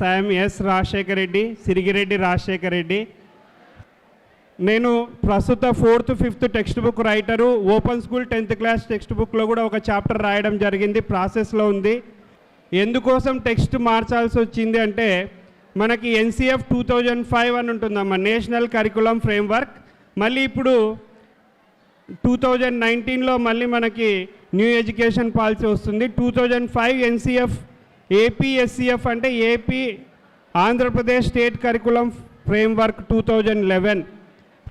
I am S. Rajshekar Reddy, Sirigireddy Rajshekar Reddy. నేను ప్రస్తుత 4th 5th text book writer. Open school 10th class text బుక్లో కూడా ఒక chapter రాయడం జరిగింది, ప్రాసెస్లో ఉంది. ఎందుకోసం టెక్స్ట్ మార్చాల్సి వచ్చింది అంటే మనకి NCF 2005 అని ఉంటుందమ్మా, నేషనల్ కరికులం ఫ్రేమ్వర్క్. మళ్ళీ ఇప్పుడు 2019లో మళ్ళీ మనకి న్యూ ఎడ్యుకేషన్ పాలసీ వస్తుంది. 2005 NCF APSCF అంటే AP Andhra Pradesh state curriculum framework 2011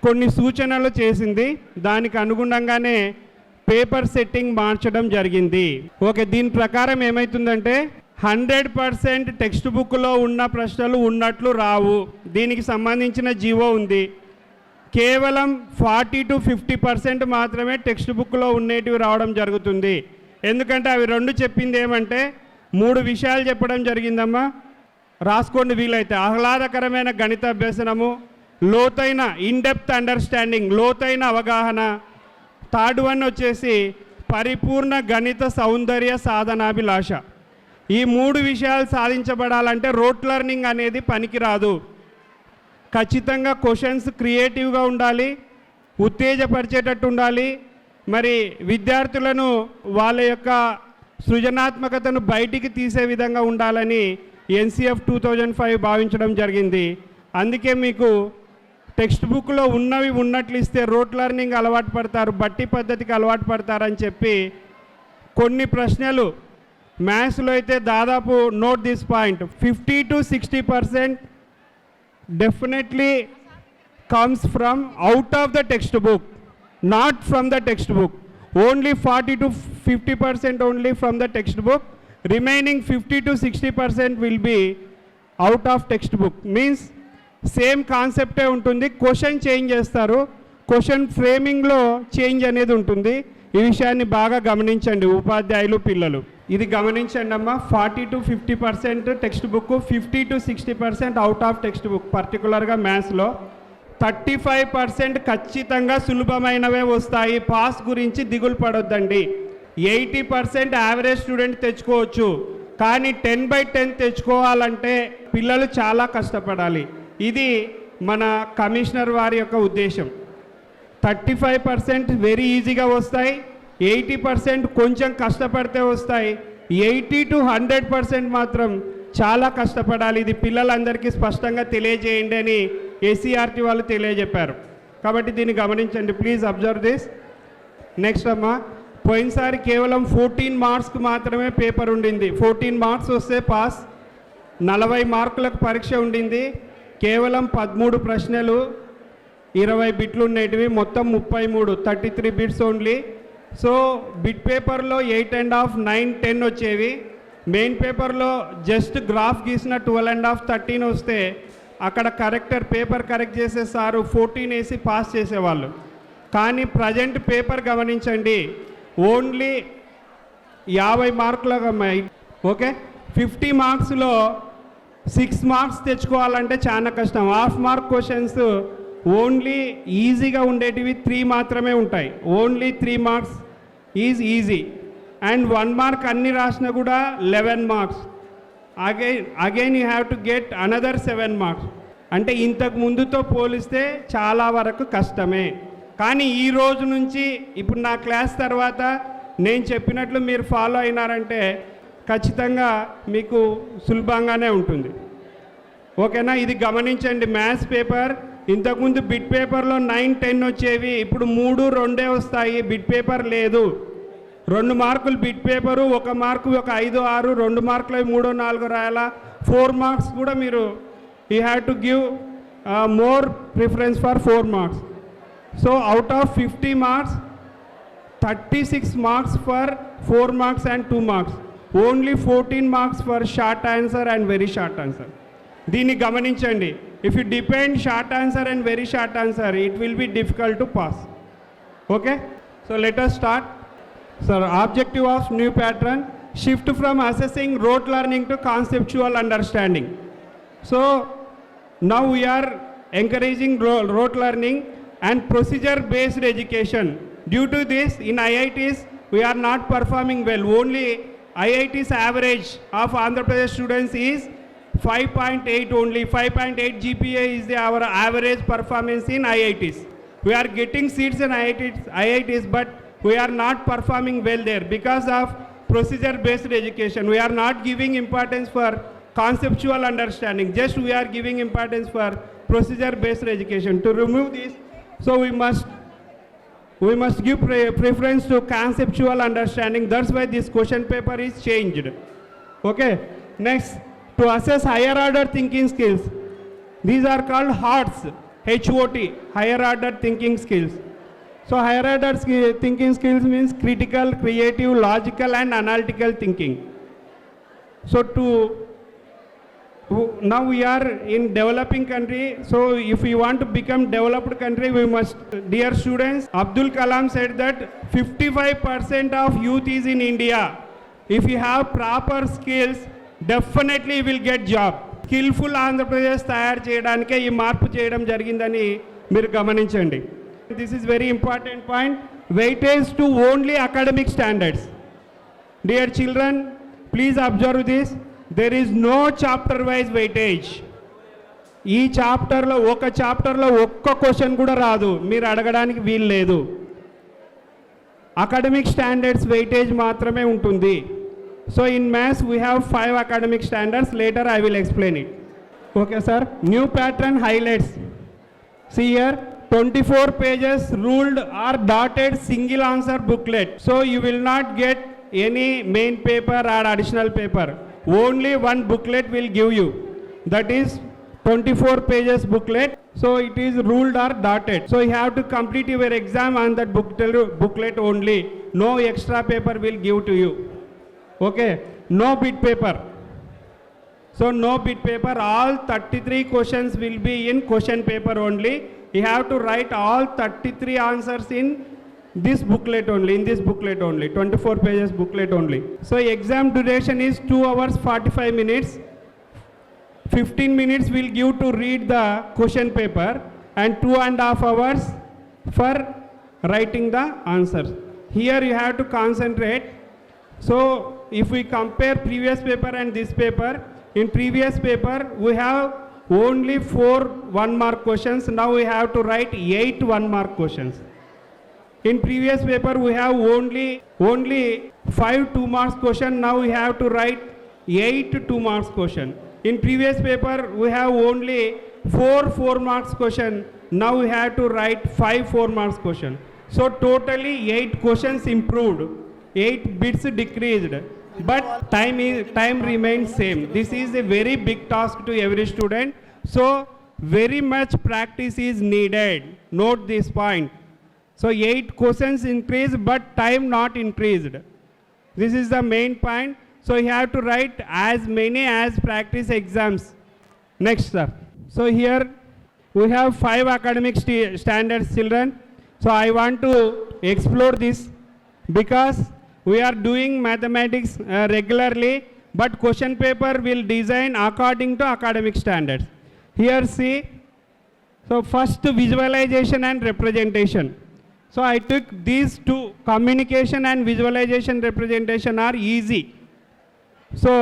కొన్ని సూచనలు చేసింది. దానికి అనుగుణంగానే పేపర్ సెట్టింగ్ మార్చడం జరిగింది. ఓకే, దీని ప్రకారం ఏమవుతుందంటే 100% టెక్స్ట్ బుక్లో ఉన్న ప్రశ్నలు ఉన్నట్లు రావు. దీనికి సంబంధించిన జీవో ఉంది. కేవలం 40 to 50% మాత్రమే టెక్స్ట్ బుక్లో ఉండేటివి రావడం జరుగుతుంది. ఎందుకంటే అవి రెండు చెప్పింది ఏమంటే 3 విషయాలు చెప్పడం జరిగిందమ్మా, రాసుకోండి వీలైతే. ఆహ్లాదకరమైన గణిత అభ్యసనము, లోతైన ఇన్డెప్త్ అండర్స్టాండింగ్, లోతైన అవగాహన. థర్డ్ వన్ వచ్చేసి పరిపూర్ణ గణిత సౌందర్య సాధనాభిలాష. ఈ 3 విషయాలు సాధించబడాలంటే రోట్ లెర్నింగ్ అనేది పనికిరాదు. ఖచ్చితంగా క్వశ్చన్స్ క్రియేటివ్గా ఉండాలి, ఉత్తేజపరిచేటట్టు ఉండాలి, మరి విద్యార్థులను వాళ్ళ యొక్క సృజనాత్మకతను బయటికి తీసే విధంగా ఉండాలని NCF 2005 భావించడం జరిగింది. అందుకే మీకు టెక్స్ట్ బుక్లో ఉన్నవి ఉన్నట్లు ఇస్తే రోట్ లెర్నింగ్ అలవాటు పడతారు, బట్టి పద్ధతికి అలవాటు పడతారని చెప్పి కొన్ని ప్రశ్నలు మ్యాథ్స్లో అయితే దాదాపు note this point 50 to 60% definitely comes from out of the textbook, not from the textbook. Only 40 to 50% only from the textbook. Remaining 50 to 60% will be out of textbook. Means same కాన్సెప్టే ఉంటుంది, క్వశ్చన్ చేంజ్ చేస్తారు, question ఫ్రేమింగ్లో change అనేది ఉంటుంది. ఈ విషయాన్ని బాగా గమనించండి ఉపాధ్యాయులు, పిల్లలు. ఇది గమనించండి అమ్మా. 40 to 50% text book, 50 to 60% out of text book. పర్టికులర్గా మ్యాథ్స్లో 35% ఖచ్చితంగా సులభమైనవే వస్తాయి. పాస్ గురించి దిగులు పడొద్దండి. 80% యావరేజ్ స్టూడెంట్ తెచ్చుకోవచ్చు, కానీ 10/10 తెచ్చుకోవాలంటే పిల్లలు చాలా కష్టపడాలి. ఇది మన కమిషనర్ వారి యొక్క ఉద్దేశం. 35% వెరీ ఈజీగా వస్తాయి, 80% కొంచెం కష్టపడితే వస్తాయి, 80 to 100% మాత్రం చాలా కష్టపడాలి. ఇది పిల్లలందరికీ స్పష్టంగా తెలియజేయండి అని ACRT వాళ్ళు తెలియజెప్పారు. కాబట్టి దీన్ని గమనించండి, ప్లీజ్ అబ్జర్వ్ దిస్. నెక్స్ట్ అమ్మా, పోయినసారి కేవలం 14 మార్క్స్కి మాత్రమే పేపర్ ఉండింది. 14 మార్క్స్ వస్తే పాస్. 40 మార్కులకు పరీక్ష ఉండింది. కేవలం 13 ప్రశ్నలు, 20 బిట్లు ఉండేటివి, మొత్తం 33, 33 బిట్స్ ఓన్లీ. సో బిట్ పేపర్లో 8.5, 9, 10 వచ్చేవి. మెయిన్ పేపర్లో జస్ట్ గ్రాఫ్ గీసిన 12.5, 13 వస్తే అక్కడ కరెక్టర్ పేపర్ కరెక్ట్ చేసే సారు 14 వేసి పాస్ చేసేవాళ్ళు. కానీ ప్రజెంట్ పేపర్ గమనించండి, ఓన్లీ 50 మార్కులకు అమ్మాయి. ఓకే, 50 మార్క్స్లో 6 మార్క్స్ తెచ్చుకోవాలంటే చాలా కష్టం. హాఫ్ మార్క్ క్వశ్చన్స్ ఓన్లీ ఈజీగా ఉండేటివి 3 మాత్రమే ఉంటాయి. Only 3 marks is easy. And 1 mark అన్ని రాసినా కూడా 11 marks. Again you have to get another 7 marks. అంటే ఇంతకు ముందుతో పోలిస్తే చాలా వరకు కష్టమే. కానీ ఈ రోజు నుంచి ఇప్పుడు నా క్లాస్ తర్వాత నేను చెప్పినట్లు మీరు ఫాలో అయినారంటే ఖచ్చితంగా మీకు సులభంగానే ఉంటుంది. ఓకేనా, ఇది గమనించండి. మ్యాథ్స్ పేపర్ ఇంతకుముందు బిట్ పేపర్లో 9, 10 వచ్చేవి, ఇప్పుడు 3, 2 వస్తాయి. బిట్ పేపర్ లేదు. 2 మార్కులు బిట్ పేపరు, 1 మార్కు ఒక 5, 6, 2 మార్కులు 3, 4 రాయాలా. 4 మార్క్స్ కూడా మీరు you have to give more preference for 4 marks. So out of 50 marks 36 marks for 4 marks and 2 marks. Only 14 marks for short answer and very short answer. దీన్ని గమనించండి. If you depend short answer and very short answer, it will be difficult to pass. Okay, so let us start. Sir, objective of new pattern, shift from assessing rote learning to conceptual understanding. So now we are encouraging rote learning and procedure based education. Due to this, in IITs we are not performing well. Only IIT's average of Andhra Pradesh students is 5.8 only. 5.8 GPA is our average performance in IITs. We are getting seats in IITs, but we are not performing well there because of procedure-based education. We are not giving importance for conceptual understanding. Just we are giving importance for procedure-based education. To remove this, so we must give preference to conceptual understanding. That's why this question paper is changed. Okay. Next, to assess higher order thinking skills. These are called HOTS, H-O-T, higher order thinking skills. So higher order thinking skills means critical, creative, logical and analytical thinking. So now we are in developing country, so if we want to become developed country, we must, dear students, Abdul Kalam said that 55% of youth is in India. If you have proper skills, definitely you will get job. Skillful Andhra Pradesh తయారు చేయడానికే ఈ మార్పు చేయడం జరిగిందని మీరు గమనించండి. This is very important point. Weightage to only academic standards. Dear children, please observe this. There is no chapter wise weightage. ఈ చాప్టర్లో ఒక్క క్వశ్చన్ కూడా రాదు, మీరు అడగడానికి వీలు లేదు. అకాడమిక్ స్టాండర్డ్స్ వెయిటేజ్ మాత్రమే ఉంటుంది. So in maths we have 5 academic standards. Later I will explain it. Okay sir. New pattern highlights. See here, 24 pages ruled or dotted single answer booklet. So you will not get any main paper or additional paper. Only one booklet will give you. That is 24 pages booklet. So it is ruled or dotted. So you have to complete your exam on that booklet only. No extra paper will give to you. Okay, no bit paper. So no bit paper, all 33 questions will be in question paper only. You have to write all 33 answers in this booklet only, 24 pages booklet only. So exam duration is 2 hours 45 minutes. 15 minutes will give to read the question paper and 2.5 hours for writing the answers. Here you have to concentrate. So if we compare previous paper and this paper, in previous paper we have only 4 1-mark questions. Now we have to write 8 1-mark questions. In previous paper we have only 5 2-mark questions. Now we have to write 8 2-mark questions. In previous paper we have only 4 4-mark questions. Now we have to write 5 4-mark questions. So totally 8 questions improved. 8 bits decreased, but time remains same. This is a very big task to every student. So very much practice is needed. Note this point. So 8 questions increased, but time not increased. This is the main point. So you have to write as many as practice exams. Next sir. So here we have 5 academic standards, children. So I want to explore this because we are doing mathematics regularly, but question paper will design according to academic standards. Here see, so first visualization and representation. So I took these two, communication and visualization representation are easy. So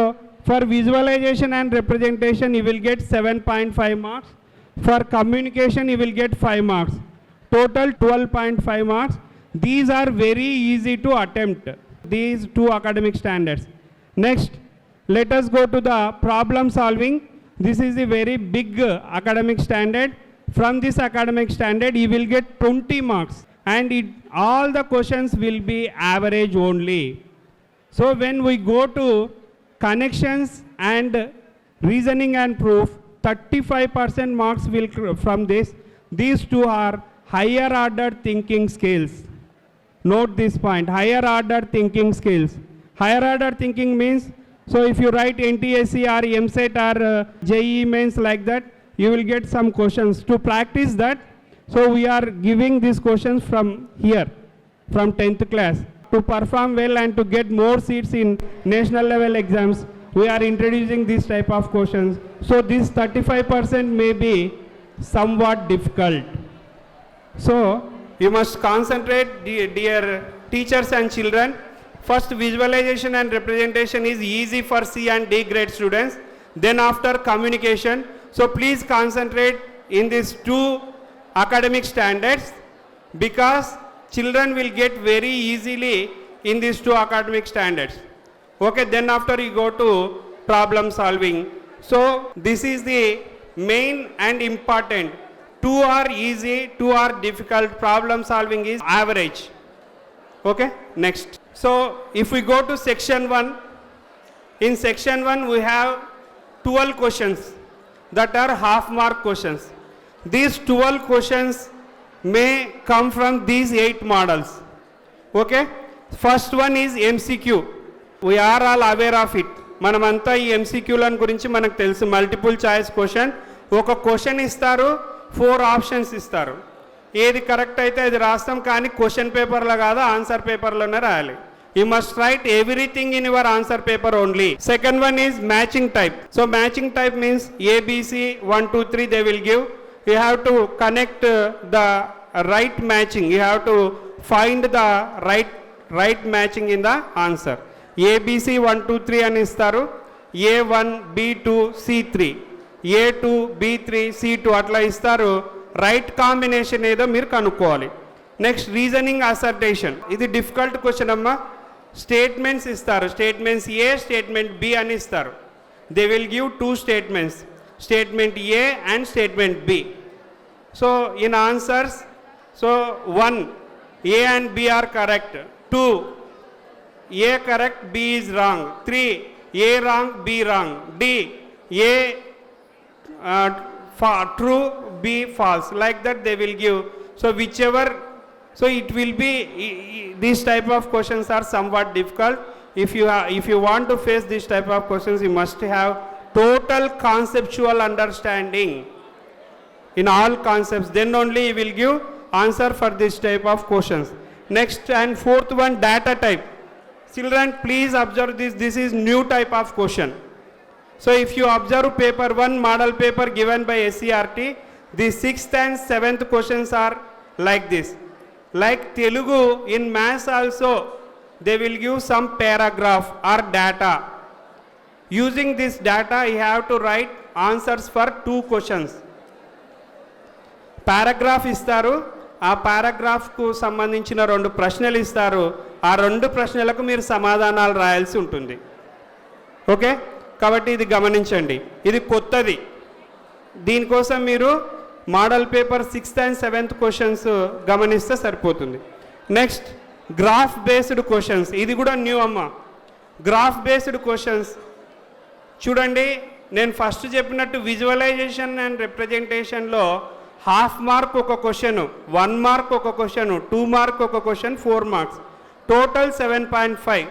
for visualization and representation you will get 7.5 marks. For communication you will get 5 marks. Total 12.5 marks. These are very easy to attempt, these 2 academic standards. Next, let us go to the problem solving. This is a very big academic standard. From this academic standard you will get 20 marks and all the questions will be average only. So when we go to connections and reasoning and proof, 35% marks will from this. These 2 are higher order thinking skills. Note this point, higher order thinking skills. Higher order thinking means, so if you write NTSC or MSET or JEE mains like that, you will get some questions. To practice that, so we are giving these questions from here, from 10th class. To perform well and to get more seats in national level exams, we are introducing this type of questions. So this 35% may be somewhat difficult. So you must concentrate, dear teachers and children. First, visualization and representation is easy for C and D grade students. then after communication. So please concentrate in these two academic standards, because children will get very easily in these two academic standards. Okay, then after you go to problem solving. So this is the main and important. Two are easy, two are difficult. Problem solving is average. Okay, next. So if we go to section 1, in section 1 we have 12 questions that are half mark questions. These 12 questions may come from these 8 models. Okay, first one is MCQ. We are all aware of it. మనమంతా ఈ ఎంసీక్యూలను గురించి మనకు తెలుసు. Multiple choice question. ఒక question ఇస్తారు, 4 options ఇస్తారు. ఏది correct అయితే అది రాస్తాం, కానీ క్వశ్చన్ పేపర్లో కాదు, ఆన్సర్ పేపర్లోనే రాయాలి. You must write everything in your answer paper only. Second one is matching type. So matching type means A, B, C, 1, 2, 3 they will give. You have to connect the right matching. You have to find the right matching in the answer. A, B, C, 1, 2, 3 అని ఇస్తారు. A1, B2, C3. A2, B3, C2 అట్లా ఇస్తారు. Right combination ఏదో మీరు కనుక్కోవాలి. Next reasoning assertion. ఇది difficult question అమ్మా. Statements ఇస్తారు. స్టేట్మెంట్స్ ఏ, స్టేట్మెంట్ బి అని ఇస్తారు. They will give 2 statements, statement A and statement B. So in answers, so 1 A and B are correct, 2 A correct, B is wrong, 3 A wrong, B wrong, D A true, B false, like that they will give. So whichever, so it will be, these type of questions are somewhat difficult. If you want to face this type of questions, you must have total conceptual understanding in all concepts, then only you will give answer for this type of questions. Next and fourth one, data type. Children, please observe this. This is new type of question. So if you observe paper 1 model paper given by SCRT, the 6th and 7th questions are like this. Like Telugu, in maths also they will give some paragraph or data. Using this data you have to write answers for 2 questions. Paragraph ఇస్తారు, ఆ పారాగ్రాఫ్కు సంబంధించిన 2 ప్రశ్నలు ఇస్తారు. ఆ 2 ప్రశ్నలకు మీరు సమాధానాలు రాయాల్సి ఉంటుంది. ఓకే, కాబట్టి ఇది గమనించండి. ఇది కొత్తది. దీనికోసం మీరు model paper 6th and 7th questions గమనిస్తే సరిపోతుంది. Next graph based questions. ఇది కూడా న్యూ అమ్మ. గ్రాఫ్ బేస్డ్ క్వశ్చన్స్ చూడండి, నేను ఫస్ట్ చెప్పినట్టు విజువలైజేషన్ అండ్ రిప్రజెంటేషన్లో హాఫ్ మార్క్ ఒక క్వశ్చన్, 1 మార్క్ ఒక క్వశ్చన్, 2 మార్క్ ఒక క్వశ్చన్, 4 మార్క్స్, టోటల్ 7.5.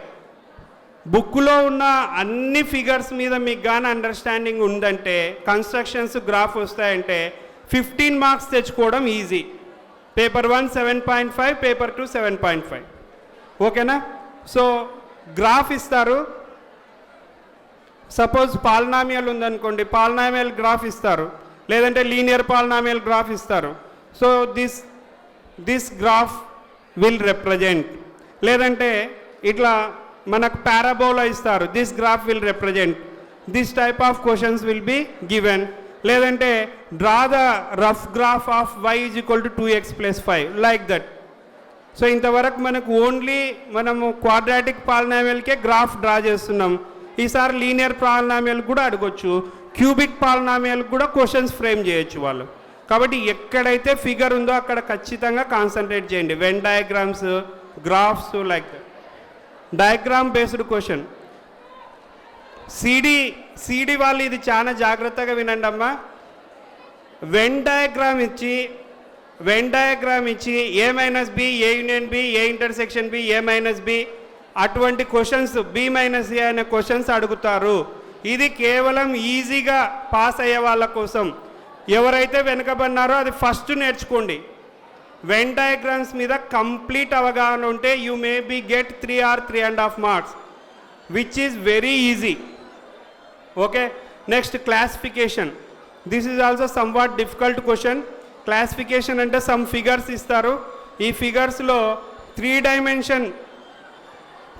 బుక్లో ఉన్న అన్ని ఫిగర్స్ మీద మీకు కానీ అండర్స్టాండింగ్ ఉందంటే, కన్స్ట్రక్షన్స్ గ్రాఫ్ వస్తాయంటే 15 మార్క్స్ తెచ్చుకోవడం ఈజీ. Paper 1 7.5, paper 2 7.5. ఓకేనా? సో గ్రాఫ్ ఇస్తారు. సపోజ్ పాలినామియల్ ఉందనుకోండి, పాలినామియల్ గ్రాఫ్ ఇస్తారు, లేదంటే లీనియర్ పాలినామియల్ గ్రాఫ్ ఇస్తారు. So this graph will represent. లేదంటే ఇట్లా మనకు పారాబోలా ఇస్తారు, this graph will represent. This type of questions will be given. లేదంటే draw the rough graph of y = 2x + 5, like that. So ఇంతవరకు మనకు ఓన్లీ మనము quadratic పాలినామియల్కే graph draw చేస్తున్నాం. ఈసారి లీనియర్ పాలినామియల్ కూడా అడగొచ్చు, క్యూబిక్ పాలినామియల్ కూడా క్వశ్చన్స్ ఫ్రేమ్ చేయొచ్చు వాళ్ళు. కాబట్టి ఎక్కడైతే ఫిగర్ ఉందో అక్కడ ఖచ్చితంగా కాన్సన్ట్రేట్ చేయండి. Venn diagrams, graphs, like that. Diagram based question. సిడి వాళ్ళు ఇది చాలా జాగ్రత్తగా వినండి అమ్మా. వెన్ డయాగ్రామ్ ఇచ్చి A - B, A union B, A intersection B, A - B అటువంటి క్వశ్చన్స్, B - A అనే క్వశ్చన్స్ అడుగుతారు. ఇది కేవలం ఈజీగా పాస్ అయ్యే వాళ్ళ కోసం. ఎవరైతే వెనుకబడినారో అది ఫస్ట్ నేర్చుకోండి. వెన్ డయాగ్రామ్స్ మీద కంప్లీట్ అవగాహన ఉంటే you may be get 3 or 3.5 marks, which is very easy. Okay, next classification. This is also somewhat difficult question. Classification అంటే సమ్ ఫిగర్స్ ఇస్తారు. ఈ ఫిగర్స్లో 3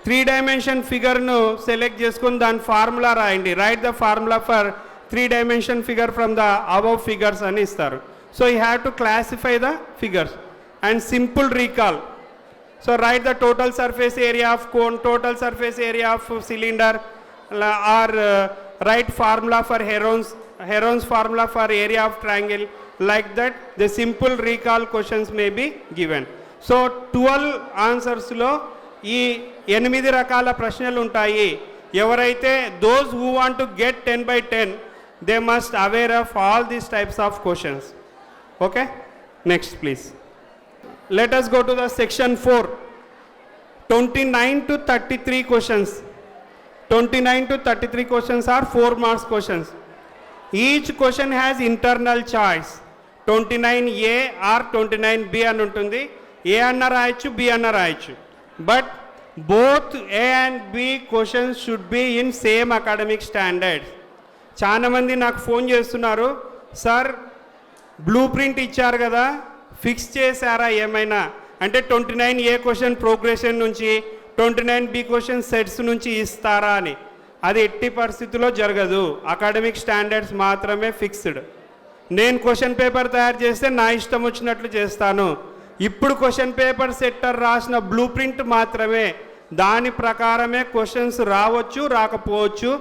3 dimension ఫిగర్ను సెలెక్ట్ చేసుకుని దాని ఫార్ములా రాయండి. Write the formula for 3 dimension figure from the above figures అని ఇస్తారు. So you have to classify the figures and simple recall. So write the total surface area of cone, total surface area of cylinder, or write formula for Heron's formula for area of triangle. Like that the simple recall questions may be given. So 12 answers లో ఈ 8 రకాల ప్రశ్నలు ఉంటాయి. ఎవరైతే those who want to get 10 by 10 they must aware of all these types of questions. Okay, next please. Let us go to the section 4. 29 to 33 questions. 29 to 33 questions are 4 marks questions. Each question has internal choice. 29A or 29B అని ఉంటుంది. ఏ అన్న రాయొచ్చు, B అన్న రాయొచ్చు. But both A and B questions should be in same academic standards. చాలామంది నాకు phone చేస్తున్నారు, sir blue print ఇచ్చారు కదా, ఫిక్స్ చేశారా ఏమైనా అంటే 29A క్వశ్చన్ ప్రోగ్రెషన్ నుంచి 29B క్వశ్చన్ సెట్స్ నుంచి ఇస్తారా అని. అది ఎట్టి పరిస్థితుల్లో జరగదు. అకాడమిక్ స్టాండర్డ్స్ మాత్రమే ఫిక్స్డ్. నేను క్వశ్చన్ పేపర్ తయారు చేస్తే నా ఇష్టం వచ్చినట్లు చేస్తాను. ఇప్పుడు క్వశ్చన్ పేపర్ సెట్టర్ రాసిన బ్లూ ప్రింట్ మాత్రమే, దాని ప్రకారమే క్వశ్చన్స్ రావచ్చు, రాకపోవచ్చు.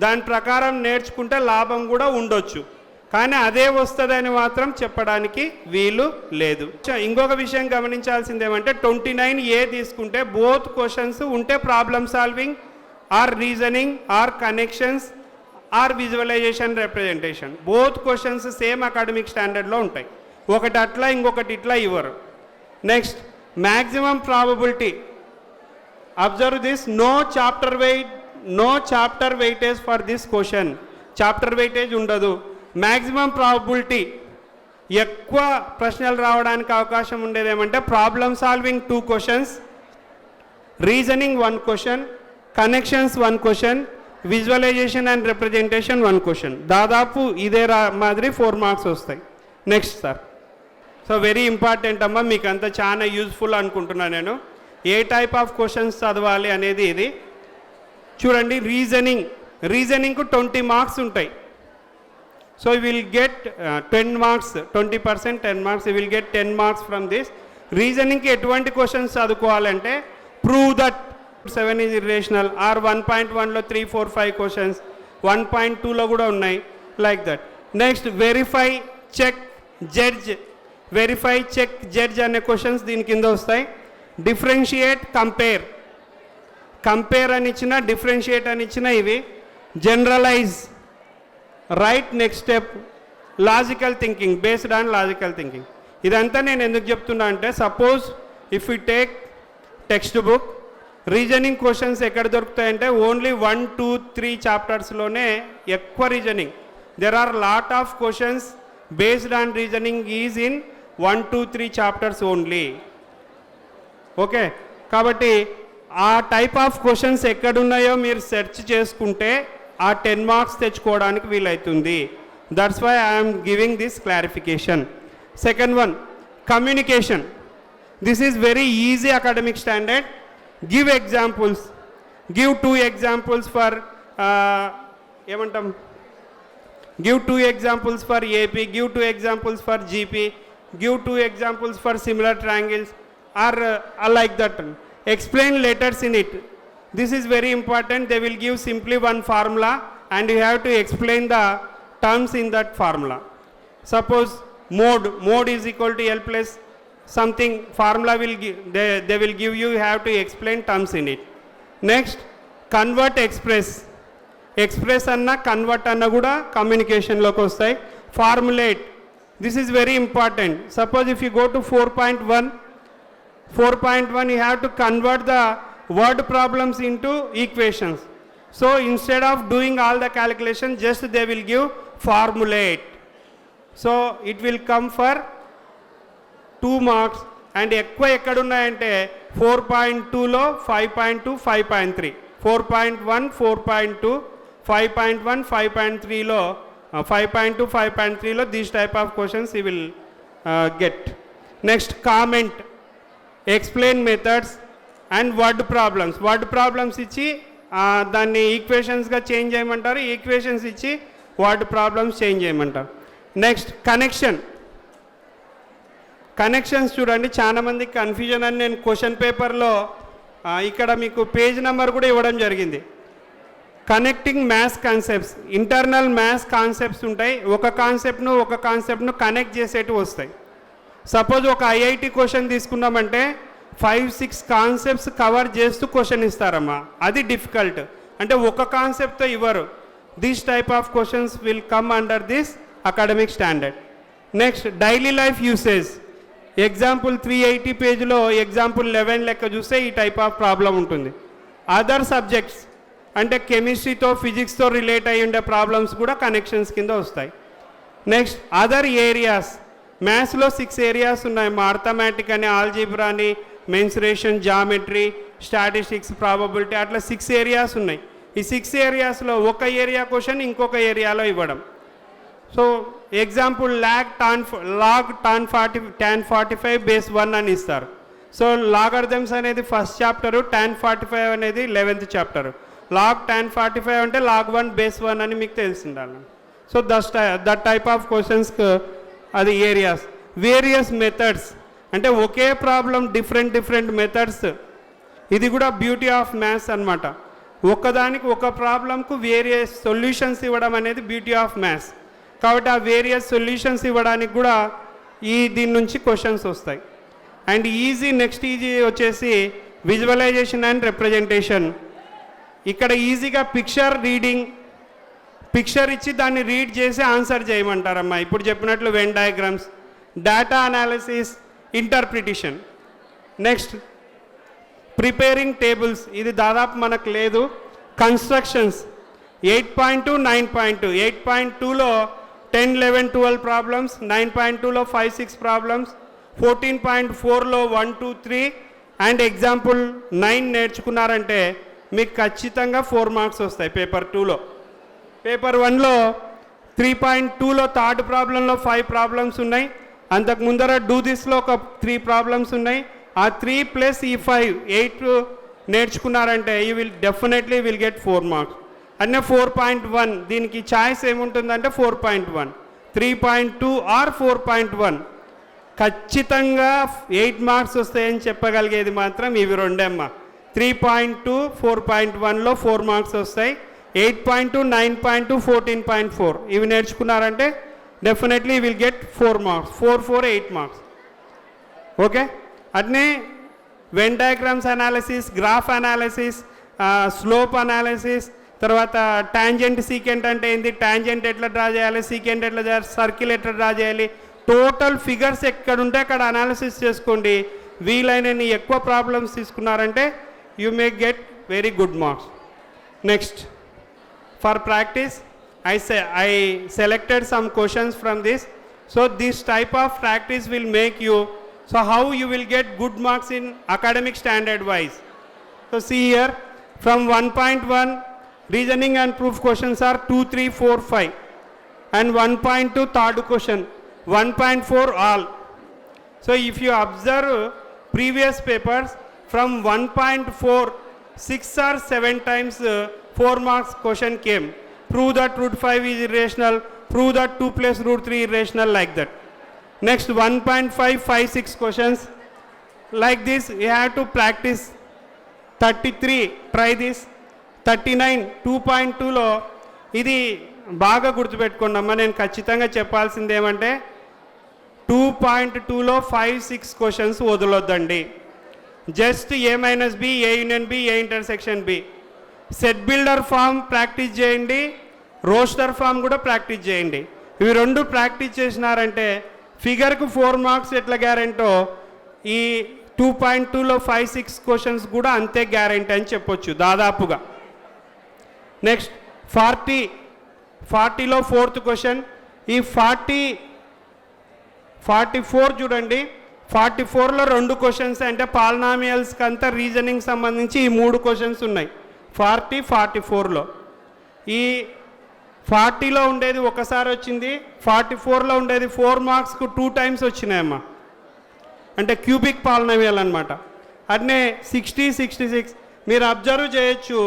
దాని ప్రకారం నేర్చుకుంటే లాభం కూడా ఉండొచ్చు, కానీ అదే వస్తుందని మాత్రం చెప్పడానికి వీలు లేదు. ఇంకొక విషయం గమనించాల్సింది ఏమంటే 29A తీసుకుంటే బోత్ క్వశ్చన్స్ ఉంటే problem solving or reasoning or connections or visualisation representation, both questions same academic స్టాండర్డ్లో ఉంటాయి. ఒకటి అట్లా ఇంకొకటి ఇట్లా ఇవ్వరు. Next maximum probability. Observe this, no chapter weightage for this question. Chapter weightage ఉండదు. మ్యాక్సిమం ప్రాబబిలిటీ, ఎక్కువ ప్రశ్నలు రావడానికి అవకాశం ఉండేది ఏమంటే problem solving 2 questions, reasoning 1 question, connections 1 question, visualisation and representation 1 question. దాదాపు ఇదే మాదిరి 4 మార్క్స్ వస్తాయి. Next sir. So very important అమ్మ, మీకు అంతా చాలా యూజ్ఫుల్ అనుకుంటున్నాను నేను. ఏ టైప్ ఆఫ్ క్వశ్చన్స్ చదవాలి అనేది ఇది చూడండి. రీజనింగ్కు 20 మార్క్స్ ఉంటాయి. So you will get 10 marks, 20%, 10 marks. You will get 10 marks from this. రీజనింగ్కి ఎటువంటి క్వశ్చన్స్ చదువుకోవాలంటే prove that 7 is irrational, or 1.1లో 3, 4, 5 క్వశ్చన్స్, 1.2లో కూడా ఉన్నాయి. Like that. Next verify, check, judge. Verify, check, judge అనే క్వశ్చన్స్ దీని కింద వస్తాయి. డిఫరెన్షియేట్, కంపేర్ అని ఇచ్చిన, డిఫరెన్షియేట్ అని ఇచ్చిన ఇవి. Generalize, write next step, logical thinking, based on logical thinking. ఇదంతా నేను ఎందుకు చెప్తున్నా అంటే suppose if you take text book, reasoning questions ఎక్కడ దొరుకుతాయంటే ఓన్లీ 1, 2, 3 చాప్టర్స్లోనే ఎక్కువ reasoning. There are lot of questions based on reasoning is in 1, 2, 3 chapters only. Okay, కాబట్టి ఆ టైప్ ఆఫ్ క్వశ్చన్స్ ఎక్కడున్నాయో మీరు సెర్చ్ చేసుకుంటే ఆ 10 మార్క్స్ తెచ్చుకోవడానికి వీలవుతుంది. That's why I'm giving this clarification. Second one, communication. This is very easy academic standard. Give examples. Give 2 examples for ఏమంటాం, give 2 examples for AP, give 2 examples for GP, give 2 examples for similar triangles, or like that. Explain letters in it. This is very important. They will give simply one formula and you have to explain the terms in that formula. Suppose mode is equal to L plus something, formula will give, they will give you have to explain terms in it. Next, convert, express అన్న convert అన్న కూడా కమ్యూనికేషన్లోకి వస్తాయి. Formulate, this is very important. Suppose if you go to 4.1 you have to convert the word problems into equations. So instead of doing all the calculation, just they will give formulate. So it will come for 2 marks. And ఎక్కువ ఎక్కడున్నాయంటే 4.2లో 5.2, 5.3, 4.1, 4.2, 5.1, 5.3లో 5.2, 5.3లో these type of questions you will get. Next, comment, explain methods, and word problems ఇచ్చి దాన్ని ఈక్వేషన్స్గా change చేయమంటారు, equations ఇచ్చి word problems change చేయమంటారు. Next connections చూడండి, చాలామందికి confusion అని నేను క్వశ్చన్ పేపర్లో ఇక్కడ మీకు పేజ్ నెంబర్ కూడా ఇవ్వడం జరిగింది. Connecting maths concepts, internal maths concepts ఉంటాయి, ఒక కాన్సెప్ట్ను కనెక్ట్ చేసేటివి వస్తాయి. సపోజ్ ఒక ఐఐటి క్వశ్చన్ తీసుకున్నామంటే 5-6 కాన్సెప్ట్స్ కవర్ చేస్తూ క్వశ్చన్ ఇస్తారమ్మా, అది డిఫికల్ట్. అంటే ఒక కాన్సెప్ట్తో ఇవ్వరు. This type of questions will come under this academic standard. Next daily life usage, example 380 పేజ్లో ఎగ్జాంపుల్ 11 లెక్క చూస్తే ఈ టైప్ ఆఫ్ ప్రాబ్లం ఉంటుంది. అదర్ సబ్జెక్ట్స్ అంటే కెమిస్ట్రీతో ఫిజిక్స్తో రిలేట్ అయ్యి ఉండే ప్రాబ్లమ్స్ కూడా కనెక్షన్స్ కింద వస్తాయి. నెక్స్ట్ అదర్ ఏరియాస్, మ్యాథ్స్లో 6 ఏరియాస్ ఉన్నాయి, అర్థమెటిక్ అని, ఆల్జీబ్రా అని, మెన్సురేషన్, జామెట్రీ, స్టాటిస్టిక్స్, ప్రాబబిలిటీ, అట్లా 6 ఏరియాస్ ఉన్నాయి. ఈ 6 ఏరియాస్లో ఒక ఏరియా క్వశ్చన్ ఇంకొక ఏరియాలో ఇవ్వడం. So example log tan 45 base 1 అని ఇస్తారు. సో లాగర్థమ్స్ అనేది ఫస్ట్ చాప్టరు, tan 45 అనేది 11th చాప్టరు. లాగ్ tan 45 అంటే లాగ్ 1 బేస్ 1 అని మీకు తెలిసి ఉండాలి. సో దట్ టైప్ ఆఫ్ క్వశ్చన్స్కి అది ఏరియాస్. వేరియస్ మెథడ్స్ అంటే ఒకే ప్రాబ్లం డిఫరెంట్ మెథడ్స్, ఇది కూడా బ్యూటీ ఆఫ్ మ్యాథ్స్ అనమాట. ఒక్కదానికి ఒక ప్రాబ్లంకు వేరియస్ సొల్యూషన్స్ ఇవ్వడం అనేది బ్యూటీ ఆఫ్ మ్యాథ్స్. కాబట్టి ఆ వేరియస్ సొల్యూషన్స్ ఇవ్వడానికి కూడా దీని నుంచి క్వశ్చన్స్ వస్తాయి. అండ్ నెక్స్ట్ ఈజీ వచ్చేసి విజువలైజేషన్ అండ్ రిప్రజెంటేషన్. ఇక్కడ ఈజీగా పిక్చర్ ఇచ్చి దాన్ని రీడ్ చేసి ఆన్సర్ చేయమంటారమ్మా. ఇప్పుడు చెప్పినట్లు Venn diagrams, data analysis, interpretation. Next preparing tables, ఇది దాదాపు మనకు లేదు. కన్స్ట్రక్షన్స్ 8.2, 9.2, 8.2లో 10, 11, 12 ప్రాబ్లమ్స్, 9.2లో 5, 6 ప్రాబ్లమ్స్, 14.4లో 1, 2, 3 అండ్ ఎగ్జాంపుల్ 9 నేర్చుకున్నారంటే మీకు ఖచ్చితంగా 4 మార్క్స్ వస్తాయి పేపర్ 2లో. పేపర్ 1లో 3.2లో థర్డ్ ప్రాబ్లంలో 5 ప్రాబ్లమ్స్ ఉన్నాయి. అంతకు ముందర డూ దిస్లో ఒక 3 ప్రాబ్లమ్స్ ఉన్నాయి. ఆ 3 ప్లస్ ఈ 5, 8 నేర్చుకున్నారంటే you definitely will get 4 marks. అంటే 4.1 దీనికి ఛాయిస్ ఏముంటుందంటే 4.1, 3.2 ఆర్ 4.1. ఖచ్చితంగా 8 మార్క్స్ వస్తాయని చెప్పగలిగేది మాత్రం ఇవి రెండేమ్మా. 3.2, 4.1లో 4 మార్క్స్ వస్తాయి. 8.2, 9.2, 14.4 ఇవి నేర్చుకున్నారంటే definitely will get 4 marks. 4, 4, 8 marks. Okay, అట్నే Venn diagrams analysis, graph analysis, slope analysis, తర్వాత టాంజెంట్ సీకెంట్ అంటే ఏంటి, టాంజెంట్ ఎట్లా డ్రా చేయాలి, సీకెంట్ ఎట్లా చేయాలి, సర్కిల్ ఎట్లా డ్రా చేయాలి, టోటల్ ఫిగర్స్ ఎక్కడుంటే అక్కడ అనాలిసిస్ చేసుకోండి. వీలైనన్ని ఎక్కువ ప్రాబ్లమ్స్ తీసుకున్నారంటే you may get very good marks. Next for practice I selected some questions from this. So this type of practice will make you, so how you will get good marks in academic standard wise. So see here, from 1.1 reasoning and proof questions are 2, 3, 4, 5 and 1.2 third question, 1.4 all. So if you observe previous papers from 1.4 6 or 7 times 4 marks question came. Prove that root 5 is irrational, prove that 2 plus root 3 irrational, like that. Next 1.5, 5, 6 questions like this. You have to practice. 33 try this. 39 2.2లో ఇది బాగా గుర్తుపెట్టుకోండమ్మా. నేను ఖచ్చితంగా చెప్పాల్సింది ఏమంటే 2.2లో 5, 6 questions వదలొద్దండి. Just A-B, A union B, A intersection B. Set builder form practice చేయండి, రోస్టర్ ఫామ్ కూడా ప్రాక్టీస్ చేయండి. ఇవి రెండు ప్రాక్టీస్ చేసినారంటే ఫిగర్కు 4 మార్క్స్ ఎట్లా గ్యారెంటో ఈ 2.2లో 5, 6 క్వశ్చన్స్ కూడా అంతే గ్యారెంటీ అని చెప్పొచ్చు దాదాపుగా. నెక్స్ట్ 40లో 4th క్వశ్చన్. ఈ 44 చూడండి, 44లో 2 క్వశ్చన్స్ అంటే పాలినామియల్స్కి అంతా రీజనింగ్ సంబంధించి ఈ 3 క్వశ్చన్స్ ఉన్నాయి 40, 44లో. ఈ 40లో ఉండేది ఒకసారి వచ్చింది, 44లో ఉండేది 4 మార్క్స్కు 2 times వచ్చినాయమ్మా. అంటే క్యూబిక్ పాలినామియల్ అనమాట. అట్నే 66 మీరు అబ్జర్వ్ చేయొచ్చు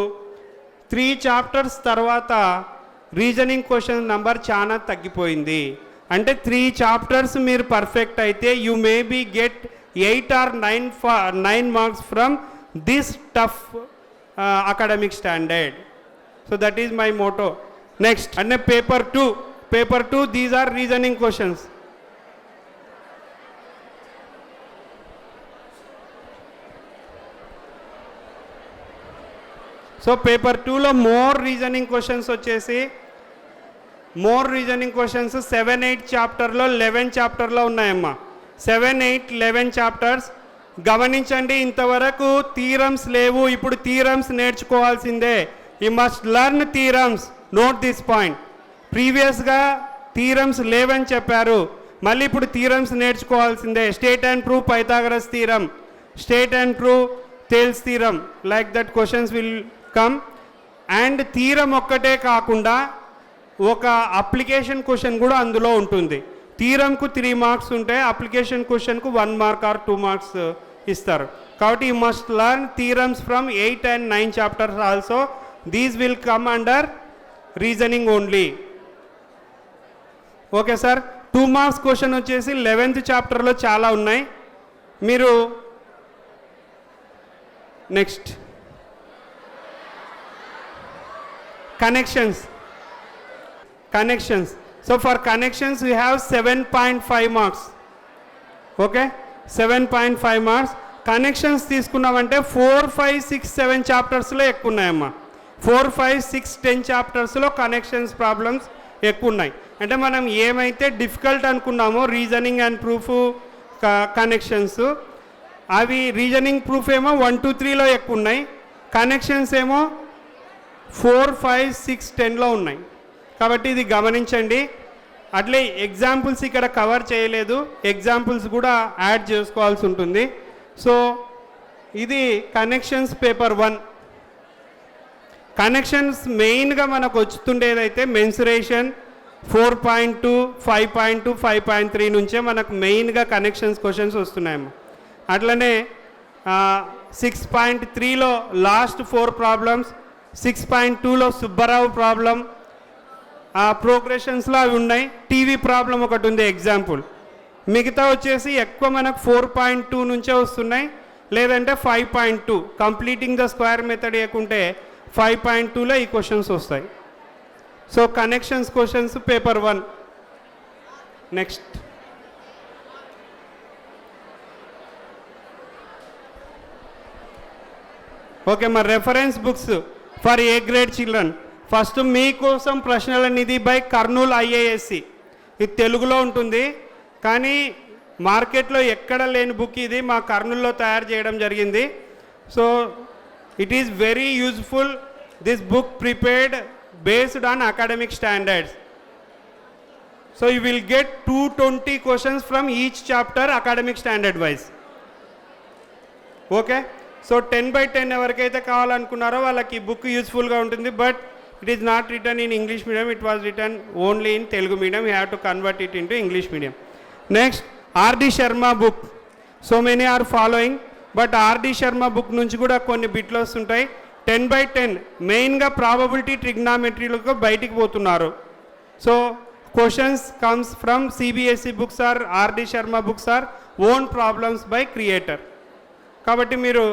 3 చాప్టర్స్ తర్వాత రీజనింగ్ క్వశ్చన్ నంబర్ చాలా తగ్గిపోయింది. అంటే 3 చాప్టర్స్ మీరు పర్ఫెక్ట్ అయితే you may be get 8 or 9 marks from this tough academic standard. So that is my motto. Next, and paper 2, these are reasoning questions. So paper 2 lo more reasoning questions వచ్చేసి more reasoning questions 7-8 chapter లో 11 chapter లో ఉన్నాయమ్మా. 7-8-11 chapters. గమనించండి, ఇంతవరకు theorems లేవు, ఇప్పుడు theorems నేర్చుకోవాల్సిందే. You must learn theorems. Note this point. ప్రీవియస్గా థీరమ్స్ లేవని చెప్పారు, మళ్ళీ ఇప్పుడు థీరమ్స్ నేర్చుకోవాల్సిందే. State and prove Pythagoras theorem, state and prove Thales theorem, like that questions will come. And theorem ఒక్కటే కాకుండా ఒక అప్లికేషన్ క్వశ్చన్ కూడా అందులో ఉంటుంది. థీరంకు 3 మార్క్స్ ఉంటే అప్లికేషన్ క్వశ్చన్కు 1 మార్క్ ఆర్ 2 మార్క్స్ ఇస్తారు. కాబట్టి you must learn theorems from 8 and 9 chapters also. These will come under reasoning only. Okay sir. 2 marks question వచ్చేసి 11th చాప్టర్లో చాలా ఉన్నాయి. మీరు next connections. So for connections we have 7.5 marks. Okay, 7.5 marks. Connections తీసుకున్నామంటే 4, 5, 6, 7 చాప్టర్స్లో ఎక్కువ ఉన్నాయమ్మా. 4, 5, 6, 10 చాప్టర్స్లో కనెక్షన్స్ ప్రాబ్లమ్స్ ఎక్కువ ఉన్నాయి. అంటే మనం ఏమైతే డిఫికల్ట్ అనుకున్నామో రీజనింగ్ అండ్ ప్రూఫ్ కనెక్షన్స్, అవి రీజనింగ్ ప్రూఫ్ ఏమో 1, 2, 3లో ఎక్కువ ఉన్నాయి, కనెక్షన్స్ ఏమో 4, 5, 6, 10లో ఉన్నాయి. కాబట్టి ఇది గమనించండి. అట్లే ఎగ్జాంపుల్స్ ఇక్కడ కవర్ చేయలేదు, ఎగ్జాంపుల్స్ కూడా యాడ్ చేసుకోవాల్సి ఉంటుంది. సో ఇది కనెక్షన్స్ పేపర్ 1. కనెక్షన్స్ మెయిన్గా మనకు వచ్చుతుండేదైతే మెన్సురేషన్ 4.2, 5.2, 5.3 నుంచే మనకు మెయిన్గా కనెక్షన్స్ క్వశ్చన్స్ వస్తున్నాయమ్మా. అట్లనే 6.3లో లాస్ట్ 4 ప్రాబ్లమ్స్, 6.2లో సుబ్బారావు ప్రాబ్లం, ప్రోగ్రెషన్స్లో అవి ఉన్నాయి. టీవీ ప్రాబ్లం ఒకటి ఉంది ఎగ్జాంపుల్. మిగతా వచ్చేసి ఎక్కువ మనకు 4.2 నుంచే వస్తున్నాయి, లేదంటే 5.2 కంప్లీటింగ్ ద స్క్వేర్ మెథడ్ వేయకుంటే 5.2లో ఈ క్వశ్చన్స్ వస్తాయి. So connections questions paper 1. Next okay, మరి reference books for A grade children. First మీకోసం ప్రశ్నల నిధి బై కర్నూల్ IISc. ఇది తెలుగులో ఉంటుంది, కానీ మార్కెట్లో ఎక్కడ లేని బుక్ ఇది మా కర్నూల్లో తయారు చేయడం జరిగింది. So it is very useful. This book prepared based on academic standards. So you will get 220 questions from each chapter academic standard wise. Okay, so 10/10 ఎవరికైతే కావాలనుకున్నారో వాళ్ళకి ఈ బుక్ యూజ్ఫుల్గా ఉంటుంది. But it is not written in English medium, it was written only in Telugu medium. You have to convert it into English medium. Next, R.D. Sharma book. So many are following, but R.D. Sharma book నుంచి కూడా కొన్ని బిట్లు వస్తుంటాయి. 10/10 మెయిన్గా probability ట్రిగ్నామెట్రీలకు బయటికి పోతున్నారు. So questions comes from CBSE books or R.D. Sharma books are own problems by creator. కాబట్టి మీరు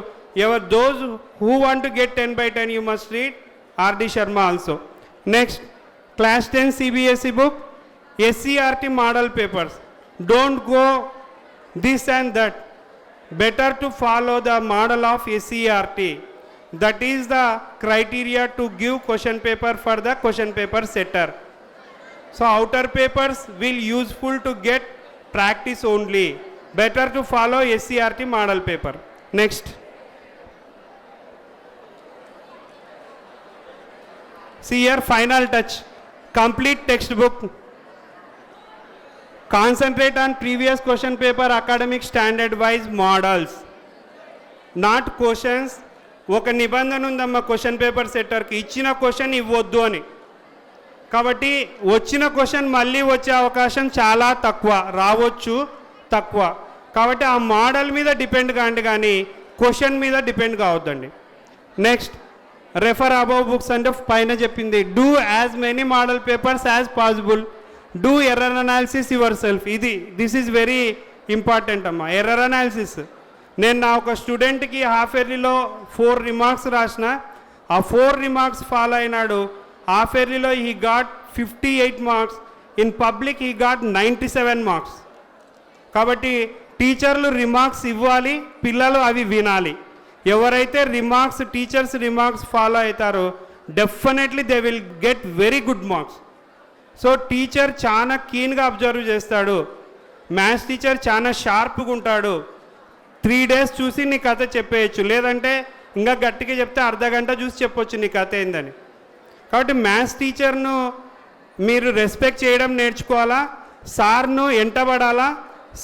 those who want to get 10/10 you must read R.D. Sharma also. Next, class 10 CBSE book, SCRT model papers. Don't go this and that. Better to follow the model of SCRT. That is the criteria to give question paper for the question paper setter. So outer papers will useful to get practice only. Better to follow SCRT model paper. Next. See here, final touch. Complete textbook. Concentrate on previous question paper academic standard wise models. Not questions. ఒక నిబంధన ఉందమ్మా question paper సెట్టర్కి, ఇచ్చిన question ఇవ్వద్దు అని. కాబట్టి వచ్చిన question మళ్ళీ వచ్చే అవకాశం చాలా తక్కువ, రావచ్చు తక్కువ. కాబట్టి ఆ మోడల్ మీద డిపెండ్ కాండి, కానీ క్వశ్చన్ మీద డిపెండ్ కావద్దండి. నెక్స్ట్ రెఫర్ అబౌవ్ బుక్స్ అంటే పైన చెప్పింది. Do as many model papers as possible. Do error analysis yourself. This is very important అమ్మా. ఎర్రర్ అనాలిసిస్ నేను నా ఒక స్టూడెంట్కి హాఫ్ ఇయర్లీలో 4 రిమార్క్స్ రాసిన, ఆ 4 రిమార్క్స్ ఫాలో అయినాడు. హాఫ్ ఇయర్లీలో he got 58 marks, in public he got 97 marks. కాబట్టి టీచర్లు రిమార్క్స్ ఇవ్వాలి, పిల్లలు అవి వినాలి. ఎవరైతే రిమార్క్స్ టీచర్స్ రిమార్క్స్ ఫాలో అవుతారో definitely they will get very good marks. So teacher చాలా కీన్గా అబ్జర్వ్ చేస్తాడు, మ్యాథ్స్ టీచర్ చాలా షార్ప్గా ఉంటాడు. 3 డేస్ చూసి నీ కథ చెప్పేయచ్చు, లేదంటే ఇంకా గట్టిగా చెప్తే అర్ధగంట చూసి చెప్పొచ్చు నీ కథ ఏందని. కాబట్టి మ్యాథ్స్ టీచర్ను మీరు రెస్పెక్ట్ చేయడం నేర్చుకోవాలా, సార్ను ఎంటబడాలా,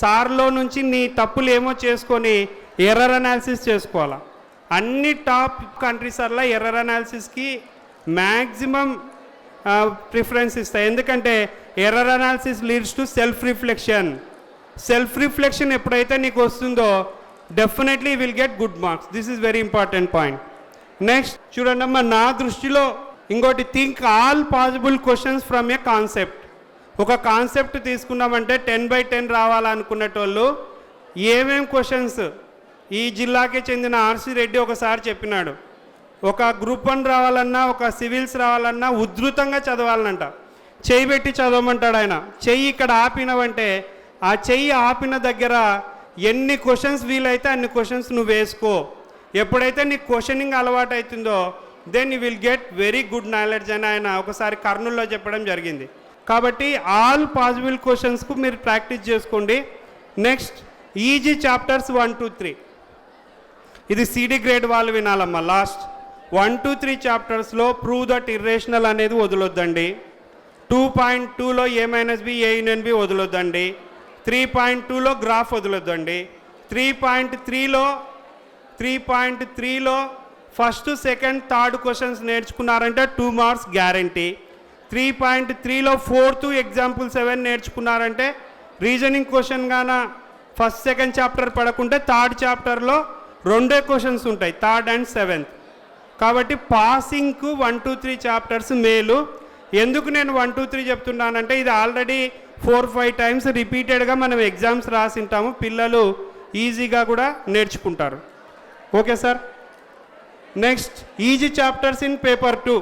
సార్లో నుంచి నీ తప్పులు ఏమో చేసుకొని ఎర్రర్ అనాలిసిస్ చేసుకోవాలా. అన్ని టాప్ కంట్రీస్ అలా ఎర్రర్ అనాలిసిస్కి మ్యాక్సిమం ప్రిఫరెన్స్ ఇస్తాయి. ఎందుకంటే error analysis leads to self reflection. Self reflection ఎప్పుడైతే నీకు వస్తుందో definitely will get good marks. This is very important point. Next చూడండి అమ్మా, నా దృష్టిలో ఇంకోటి, think all possible questions from A concept. ఒక కాన్సెప్ట్ తీసుకున్నామంటే 10/10 రావాలనుకునేటోళ్ళు ఏమేం క్వశ్చన్స్, ఈ జిల్లాకే చెందిన ఆర్సి రెడ్డి ఒకసారి చెప్పినాడు, ఒక గ్రూప్ 1 రావాలన్నా, ఒక సివిల్స్ రావాలన్నా ఉధృతంగా చదవాలనంట. చెయ్యి పెట్టి చదవమంటాడు ఆయన. చెయ్యి ఇక్కడ ఆపినవంటే ఆ చెయ్యి ఆపిన దగ్గర ఎన్ని క్వశ్చన్స్ వీలైతే అన్ని క్వశ్చన్స్ నువ్వు వేసుకో. ఎప్పుడైతే నీకు క్వశ్చనింగ్ అలవాటు అవుతుందో then you will get very good knowledge అని ఆయన ఒకసారి కర్నూలులో చెప్పడం జరిగింది. కాబట్టి ఆల్ పాసిబుల్ క్వశ్చన్స్కు మీరు ప్రాక్టీస్ చేసుకోండి. నెక్స్ట్ ఈజీ చాప్టర్స్ 1, 2, 3 ఇది సిడి గ్రేడ్ వాళ్ళు వినాలమ్మా. లాస్ట్ 1, 2, 3 చాప్టర్స్లో ప్రూవ్ దట్ ఇర్రేషనల్ అనేది వదలొద్దండి. 2.2లో A-B A-B వదలొద్దండి. 3.2లో గ్రాఫ్ వదలొద్దండి. 3.3లో ఫస్ట్, సెకండ్, థర్డ్ క్వశ్చన్స్ నేర్చుకున్నారంటే 2 మార్క్స్ గ్యారంటీ. 3.3లో 4th ఎగ్జాంపుల్ 7 నేర్చుకున్నారంటే రీజనింగ్ క్వశ్చన్ గాన ఫస్ట్, సెకండ్ చాప్టర్ పడకుంటే థర్డ్ చాప్టర్లో 2 క్వశ్చన్స్ ఉంటాయి, 3rd and 7th. కాబట్టి పాసింగ్కు 1, 2, 3 చాప్టర్స్ మేలు. ఎందుకు నేను 1, 2, 3 చెప్తున్నానంటే ఇది ఆల్రెడీ 4, 5 టైమ్స్ రిపీటెడ్గా మనం ఎగ్జామ్స్ రాసింటాము, పిల్లలు ఈజీగా కూడా నేర్చుకుంటారు. Okay sir. Next easy chapters in paper 2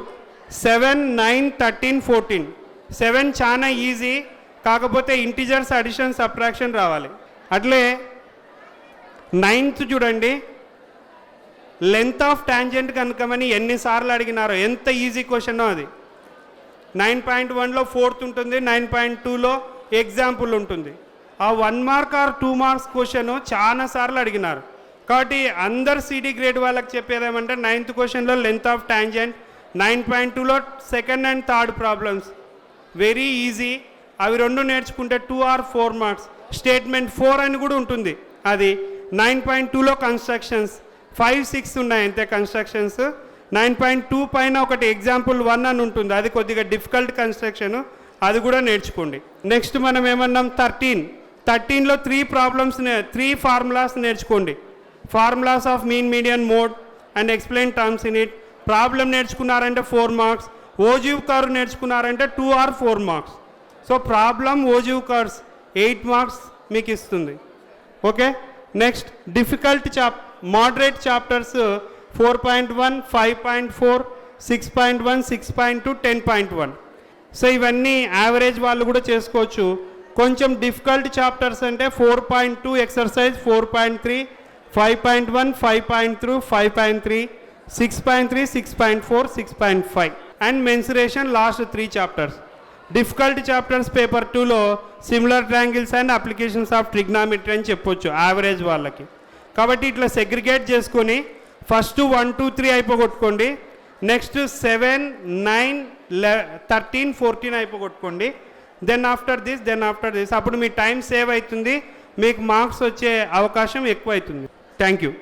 7, 9, 13, 14. 7 చాలా ఈజీ, కాకపోతే ఇంటిజర్స్ అడిషన్ సబ్ట్రాక్షన్ రావాలి. అట్లే 9th చూడండి, లెంత్ ఆఫ్ టాంజెంట్ కనుకమని ఎన్నిసార్లు అడిగినారో, ఎంత ఈజీ క్వశ్చనో అది. 9.1లో 4th ఉంటుంది, 9.2లో ఎగ్జాంపుల్ ఉంటుంది. ఆ 1 మార్క్ ఆర్ 2 మార్క్స్ క్వశ్చన్ చాలాసార్లు అడిగినారు. కాబట్టి అందరు సిడి గ్రేడ్ వాళ్ళకి చెప్పేదేమంటే 9th క్వశ్చన్లో లెంత్ ఆఫ్ టాంజెంట్, 9.2లో second and third problems very easy. అవి 2 నేర్చుకుంటే 2 or 4 మార్క్స్. స్టేట్మెంట్ 4 అని కూడా ఉంటుంది అది. 9.2లో కన్స్ట్రక్షన్స్ 5, 6 ఉన్నాయి అంతే కన్స్ట్రక్షన్స్. 9.2 పైన ఒకటి ఎగ్జాంపుల్ 1 అని ఉంటుంది, అది కొద్దిగా డిఫికల్ట్ కన్స్ట్రక్షన్, అది కూడా నేర్చుకోండి. నెక్స్ట్ మనం ఏమన్నాం 13లో 3 ఫార్ములాస్ నేర్చుకోండి. Formulas of mean, median, mode and explain terms in it. Problem నేర్చుకున్నారంటే 4 మార్క్స్. ఓజివ్ కర్వ్ నేర్చుకున్నారంటే 2 or 4 marks. So problem, ogive curves 8 marks మీకు ఇస్తుంది. Okay. Next difficult moderate chapters 4.1, 5.4, 6.1, 6.2, 10.1. So ఇవన్నీ యావరేజ్ వాళ్ళు కూడా చేసుకోవచ్చు. కొంచెం డిఫికల్ట్ చాప్టర్స్ అంటే 4.2 exercise, 4.3, 5.1, 5.3, 5.3, 6.3, 6.4, 6.5 and mensuration last 3 chapters. Difficult chapters paper 2లో similar triangles and applications of trigonometry అని చెప్పొచ్చు యావరేజ్ వాళ్ళకి. కాబట్టి ఇట్లా సెగ్రిగేట్ చేసుకొని ఫస్ట్ 1, 2, 3 అయిపోగొట్టుకోండి. నెక్స్ట్ 7, 9, 13, 14 అయిపోగొట్టుకోండి. దెన్ ఆఫ్టర్ దిస్ అప్పుడు మీ టైం సేవ్ అవుతుంది, మీకు మార్క్స్ వచ్చే అవకాశం ఎక్కువ అవుతుంది. Thank you.